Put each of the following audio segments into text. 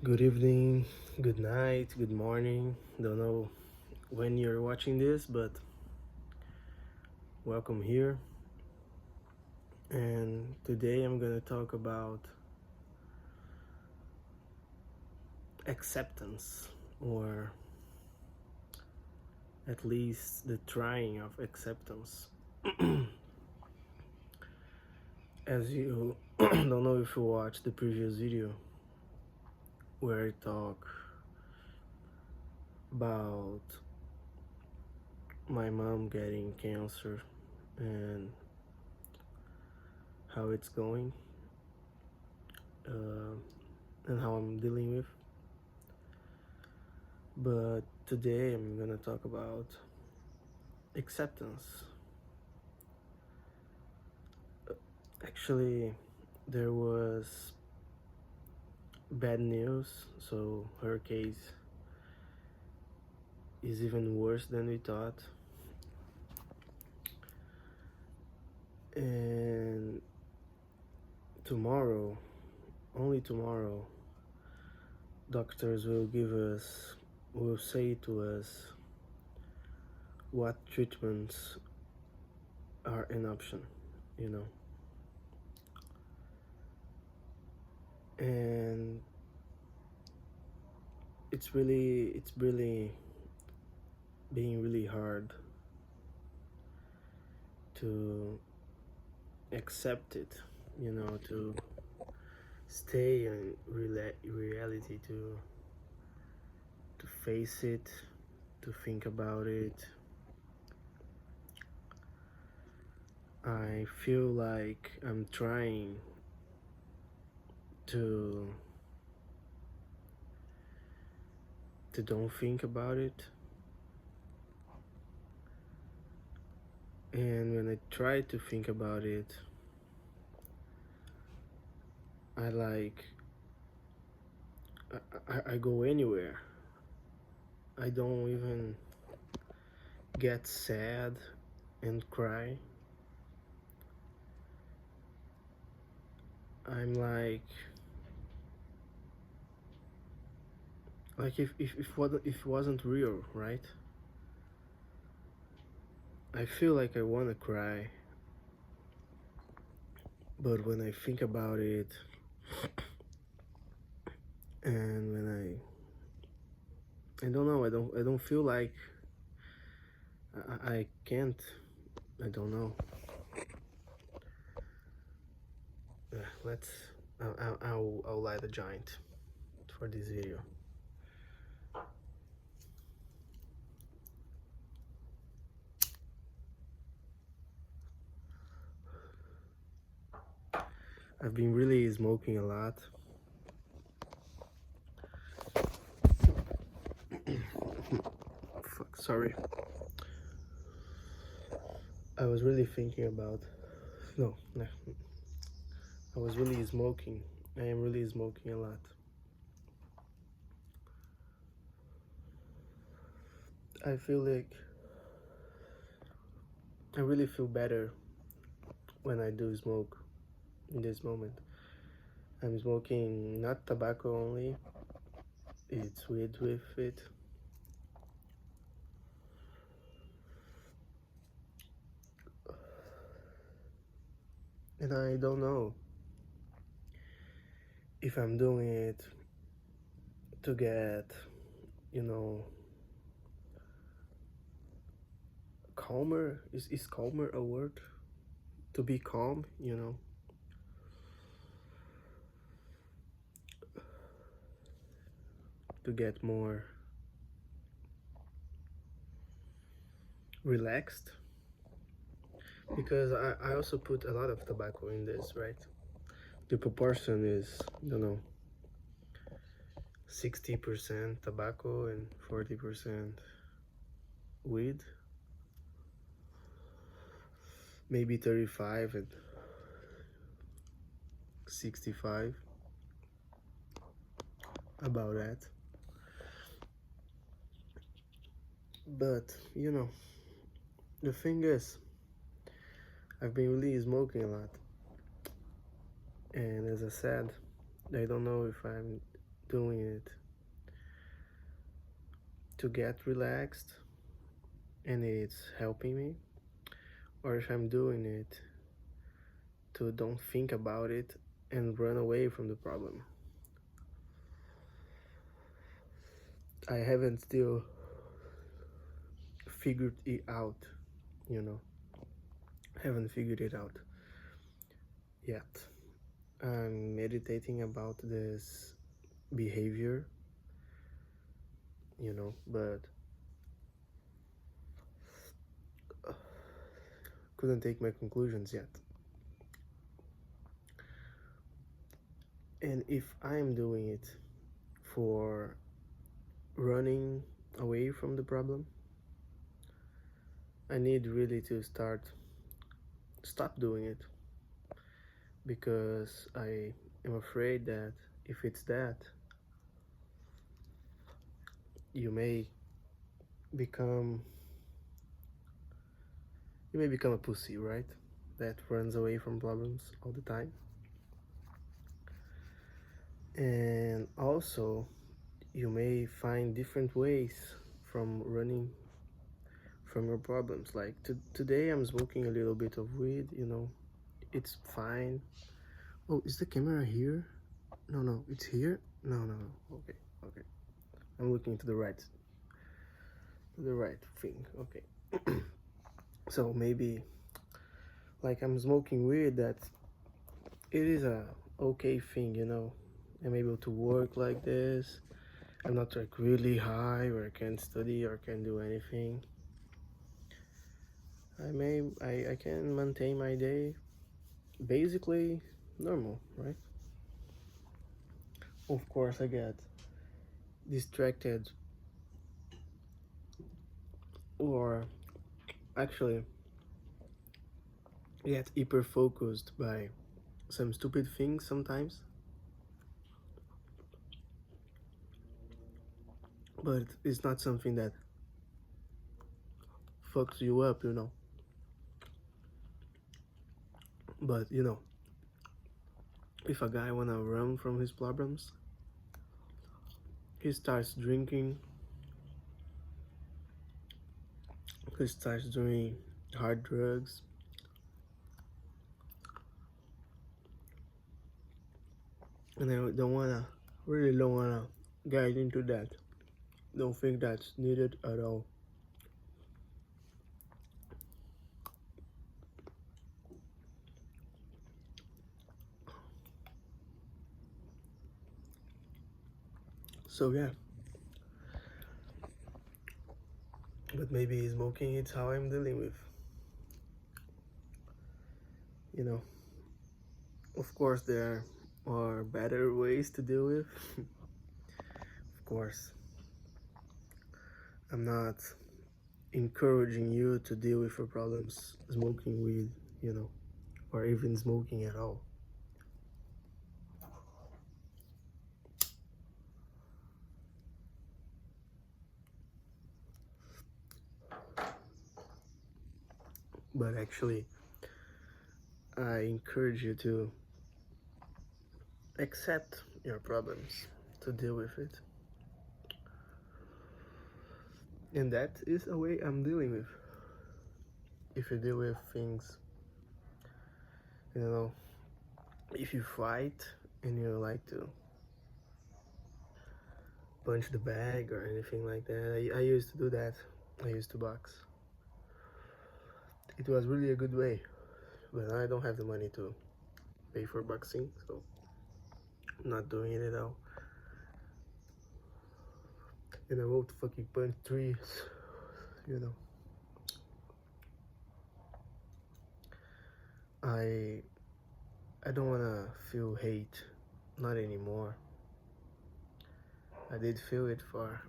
Good evening, good night, good morning. Don't know when you're watching this, but welcome here. And today I'm gonna talk about acceptance, or at least the trying of acceptance. As you don't know if you watched the previous video where I talk about my mom getting cancer and how it's going, uh, and how I'm dealing with. But today I'm gonna talk about acceptance. Actually, there was bad news, so her case is even worse than we thought. And tomorrow, only tomorrow, doctors will say to us what treatments are an option, you know. And it's really being really hard to accept it, to stay in reality, to face it, to think about it. I feel like I'm trying to don't think about it, and when I try to think about it, I like I go anywhere. I don't even get sad and cry. I'm like if it wasn't real, right? I feel like I want to cry, but when I think about it, and when I don't know, I don't feel like I can't. I don't know. Let's. I'll light a joint for this video. I've been really smoking a lot. Fuck, sorry. I was really thinking about. No. I was really smoking. I am really smoking a lot. I feel like I really feel better when I do smoke in this moment. I'm smoking not tobacco only, it's weed with it. And I don't know if I'm doing it to get, you know, calmer. Is calmer a word? To be calm, to get more relaxed. Because I also put a lot of tobacco in this, right? The proportion is, 60% tobacco and 40% weed. Maybe 35 and 65, about that. But the thing is, I've been really smoking a lot, and as I said, I don't know if I'm doing it to get relaxed and it's helping me, or if I'm doing it to don't think about it and run away from the problem. I haven't still figured it out, you know. Haven't figured it out yet. I'm meditating about this behavior, but couldn't take my conclusions yet. And if I'm doing it for running away from the problem, I need really to stop doing it, because I am afraid that if it's that, you may become a pussy, right? That runs away from problems all the time. And also, you may find different ways from running from your problems. Like today I'm smoking a little bit of weed, it's fine. Oh, is the camera here? No, it's here. No. Okay. I'm looking to the right thing. Okay. So maybe, like, I'm smoking weed, that it is a okay thing, I'm able to work like this. I'm not like really high where I can't study or can't do anything. I can maintain my day basically normal, right? Of course I get distracted, or actually get hyper focused by some stupid things sometimes, but it's not something that fucks you up, but if a guy wanna run from his problems, he starts drinking, he starts doing hard drugs, and I really don't wanna get into that. Don't think that's needed at all. So yeah, but maybe smoking is how I'm dealing with, of course there are better ways to deal with. Of course, I'm not encouraging you to deal with your problems smoking weed, or even smoking at all. But actually, I encourage you to accept your problems, to deal with it. And that is a way I'm dealing with. If you deal with things, if you fight and you like to punch the bag or anything like that, I used to do that. I used to box. It was really a good way, but I don't have the money to pay for boxing, so I'm not doing it at all. And I won't fucking punch trees, I don't wanna feel hate, not anymore. I did feel it for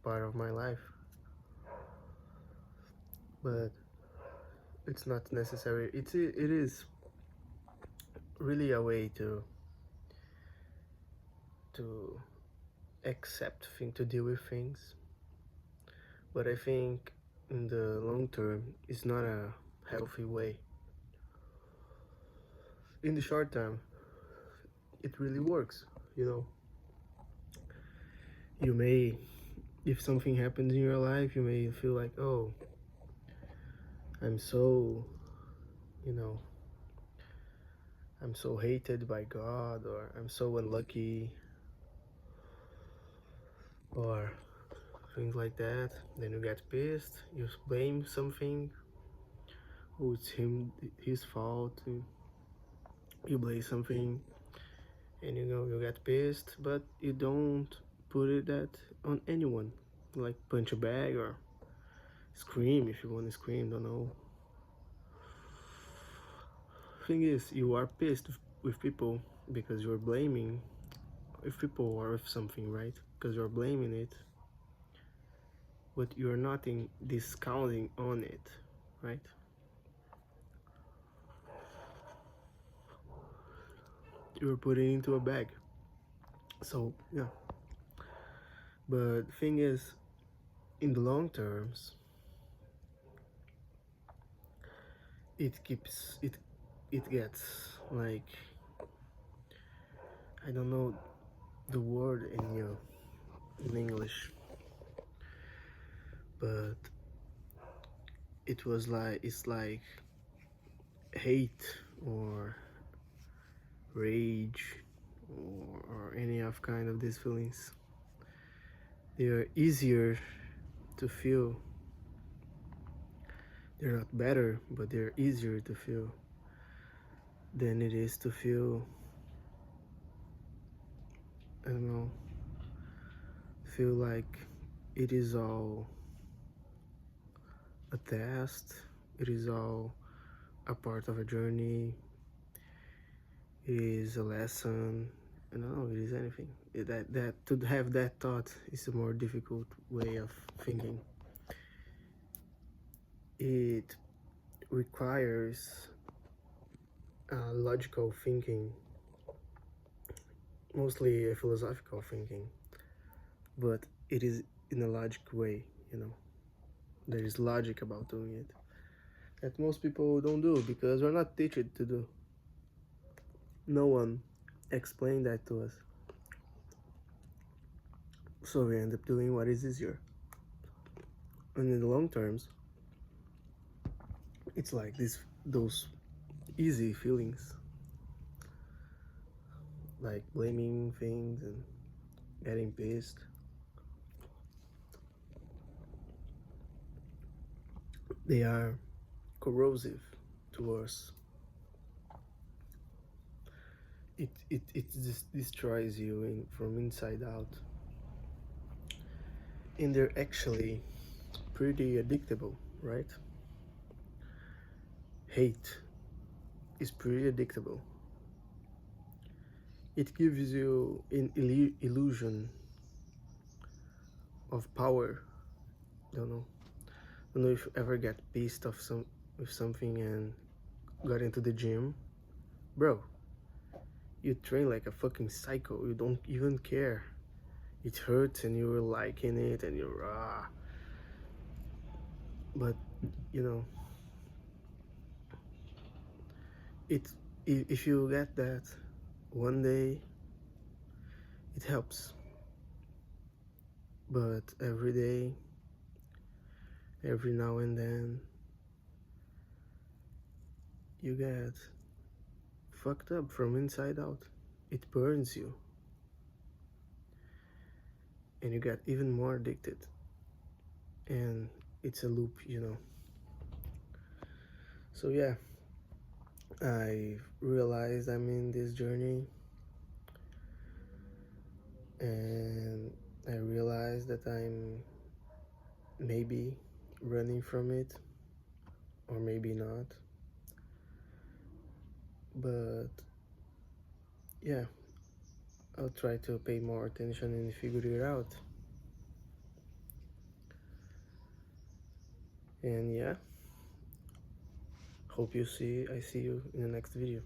part of my life, but it's not necessary. It is really a way to accept things, to deal with things. But I think in the long term, it's not a healthy way. In the short term, it really works, You may, if something happens in your life, you may feel like, oh, I'm so, you know, I'm so hated by God, or I'm so unlucky, or things like that. Then you get pissed, you blame something, oh, it's his fault. You blame something, and you get pissed, but you don't put it that on anyone. Like punch a bag or scream if you want to scream, don't know. Thing is, you are pissed with people because you're blaming with people or with something, right? Because you're blaming it, but you're not discounting on it, right? You're putting it into a bag. So yeah, but the thing is, in the long terms, it gets like, I don't know the word in English, but it's like hate or rage or any of kind of these feelings. They are easier to feel. They're not better, but they're easier to feel than it is to feel, I don't know, feel like it is all a test, it is all a part of a journey, it is a lesson. I don't know, it is anything. That to have that thought is a more difficult way of thinking. It requires logical thinking, mostly a philosophical thinking, but it is in a logic way, there is logic about doing it that most people don't do because we're not taught to do. No one explained that to us, so we end up doing what is easier. And in the long terms, it's like those easy feelings, like blaming things and getting pissed. They are corrosive to us. It just destroys you from inside out, and they're actually pretty addictable, right? Hate is pretty addictable. It gives you an illusion of power. Don't know if you ever get pissed off with something and got into the gym, bro. You train like a fucking psycho. You don't even care. It hurts and you're liking it and you're but you know it if you get that one day, it helps, but every day, every now and then, you get fucked up from inside out. It burns you and you get even more addicted, and it's a loop. So yeah, I realized I'm in this journey, and I realized that I'm maybe running from it, or maybe not. But yeah, I'll try to pay more attention and figure it out. And yeah, I see you in the next video.